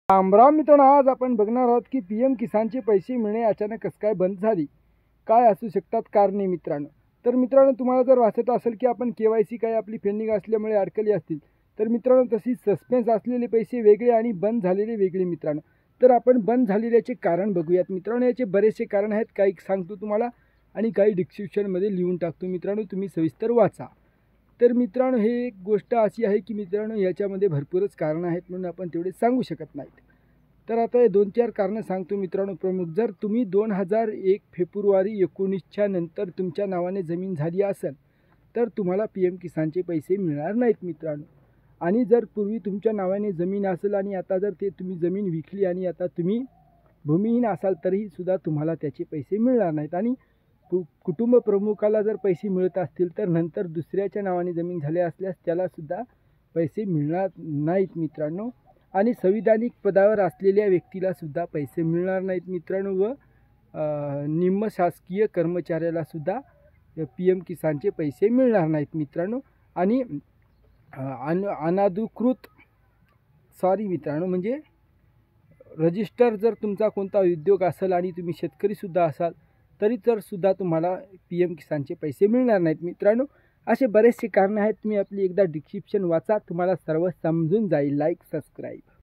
रामराम मित्रांनो, आज आपण बघणार आहोत की पी एम किसानचे पैसे मिळणे अचानक कसं काय बंद झाली, काय असू शकतात कारणे मित्रांनो. तर मित्रांनो, तुम्हाला जर वाटत असेल की आपण KYC काही आपली पेंडिंग असल्यामुळे अडकली असतील, तर मित्रांनो तशी सस्पेन्स असलेले पैसे वेगळे आणि बंद झालेले वेगळे मित्रांनो. तर आपण बंद झालेल्याचे कारण बघूयात मित्रांनो. याचे बरेचसे कारण आहेत, काही सांगतो तुम्हाला आणि काही डिस्क्रिप्शनमध्ये लिहून टाकतो मित्रांनो, तुम्ही सविस्तर वाचा. तर मित्रांनो, हे एक गोष्ट अशी आहे की मित्रांनो याच्यामध्ये भरपूरच कारणं आहेत, म्हणून आपण तेवढे सांगू शकत नाहीत. तर आता हे 2-4 कारणं सांगतो मित्रांनो प्रमुख. जर तुम्ही 2001 फेब्रुवारी 19च्या नंतर तुमच्या नावाने जमीन झाली असेल, तर तुम्हाला PM किसानचे पैसे मिळणार नाहीत मित्रांनो. आणि जर पूर्वी तुमच्या नावाने जमीन असेल आणि आता जर ते तुम्ही जमीन विकली आणि आता तुम्ही भूमिहीन असाल, तरीही सुद्धा तुम्हाला त्याचे पैसे मिळणार नाहीत. आणि कुटुंब प्रमुखाला जर पैसे मिळत असतील, तर नंतर दुसऱ्याच्या नावाने जमीन झाले असल्यास त्यालासुद्धा पैसे मिळणार नाहीत मित्रांनो. आणि संविधानिक पदावर असलेल्या व्यक्तीलासुद्धा पैसे मिळणार नाहीत मित्रांनो. व निम्न शासकीय कर्मचाऱ्यालासुद्धा PM किसानचे पैसे मिळणार नाहीत मित्रांनो. आणि अनधिकृत मित्रांनो, म्हणजे रजिस्टर जर तुमचा कोणता उद्योग असेल आणि तुम्ही शेतकरीसुद्धा असाल, तरी तर सुद्धा तुम्हाला PM किसानचे पैसे मिळणार नाहीत मित्रांनो. असे बरेचसे कारणं आहेत. तुम्ही आपली एकदा डिस्क्रिप्शन वाचा, तुम्हाला सर्व समजून जाईल. Like, subscribe.